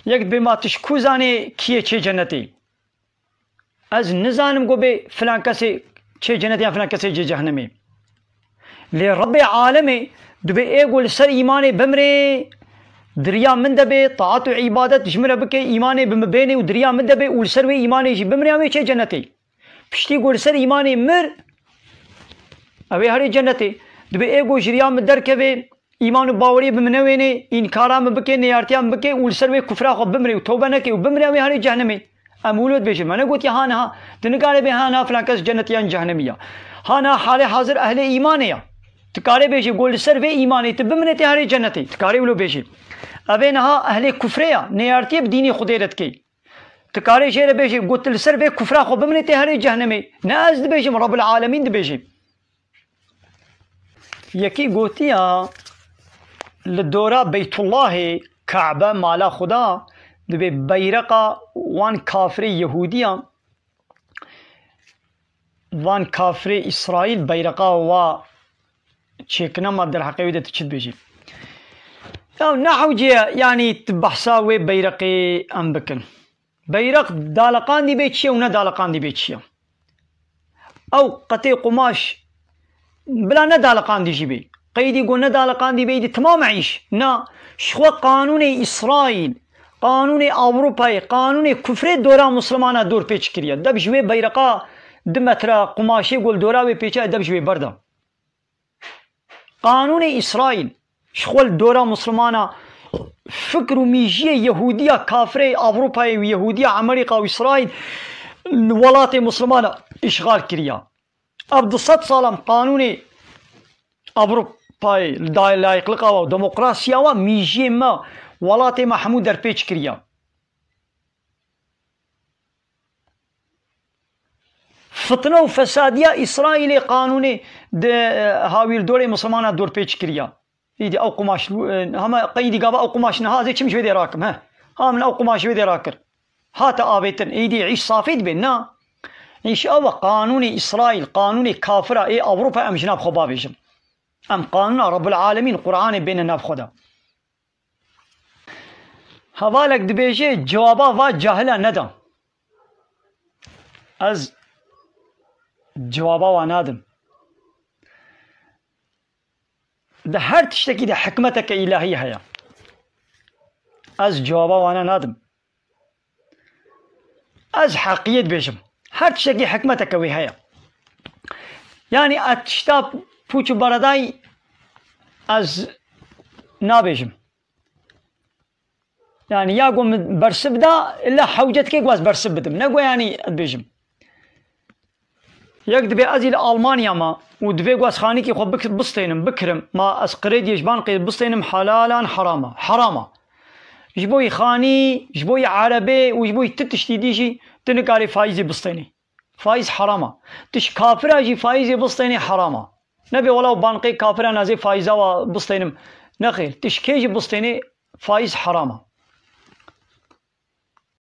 يك بما تشكو زاني كيه چه جنتي از نزانم گو به فلان کسی چه جنتی فلان کسی چه جهنمی لرب العالمين دبي ايقول سر ايماني بمري دريا من دبي طاعت وعبادت جمره بك ايماني بمبيني ودريا من دبي والسر ايماني جي بمري امي چه جنتي پشتي گول سر ايماني مر اوي هري جنتي دبي ايقول جريا من دركبي ايمان باوري بمنويني انكارام بك نيارتيام بك والسر كفرا خو بمري وتوبه نكي وبمري امي هري جهنمي امولود بيجي ما قلت يا هانها تنقال به هانا فلان كس جنتيان جهنميه هانا حال حاضر اهل ايمانيه تكاري بيجي قول سر في ايماني تبمنه تهري جنتي تكاري ولو بيجي ابينها اهل كفريه نيارتي بديني خديرت كي تكاري شير بيجي قلت السر في كفرا خو بمنه تهري جهنمي ناز بيجي رب العالمين بيجي يكي قوتيا للدورة بيت الله كعبة مالا خدا دبي بيرقا وان كافري يهوديا وان كافري إسرائيل بيرقا و تشيكنا ما در حقيقة تشد بيجي نحو جي يعني تبحثا وي بيرقي ام بكن بيرق دالقان دي بيتشي ونا دالقان دي بيتشي او قطي قماش بلا ندالقان دي جيبي قيدي يقول ندالقان دي بيدي تمام عيش نا شخوة قانون إسرائيل قانون أوروبا قانون كفر دورا مسلمانا دور بيش كريا دب جوي بيرقا دمترا قماشي يقول دورا بيشا دب جوي بردا قانون إسرائيل شخول دورا مسلمانا فكر ميجية يهودية كافرة أوروبا ويهودية أمريكا وإسرائيل ولات مسلمانا إشغال كريا أبدو 100 سالم قانون أوروبا لا يقلقها وديمقراطية وميجية ما ولات محمود در پیچ کریا فتنه و فسادیه اسرائیل قانونی هاویل دوره مسلمان دور پیچ کریا ایدی او قماش هم قیدی قابا او قماش نهازه چمش ویدی راکم ها من او قماش ویدی راکر هاتا آبیتن ایدی عيش صافید بین نا عيش او قانوني اسرائيل قانوني كافره اي اوروبا ام جناب خبابيجم ام قانون رب العالمين قرآن بين ناب خدا حوالك دبيجي جوابا و جاهلا ندم از جوابا و نادم ده هر تشتكي ده حكمتك إلهية هيا از جوابا و انا نادم از حقيت بيجم هر تشتكي حكمتك وي هيا يعني اتشتاب پوچو برداي از نابيجم يعني يا قوم برسب دا إلا حوجتك قواز برسب بدم نقو يعني بيجم يك دبي أزي لألمانيا ما ودبي قواز خانيكي خو بستينم بكرم ما أسقريد يجبان قيد بستينم حلالا حراما حراما جبوي خاني جبوي عربي وجبوي تتشتي ديجي تنقاري فايزي بستيني فايز حراما تش كافرة جي فايزي بستيني حراما نبي ولو بانقي كافرة نازي فايزا وبستينم نخيل تش كيجي بستيني فايز حراما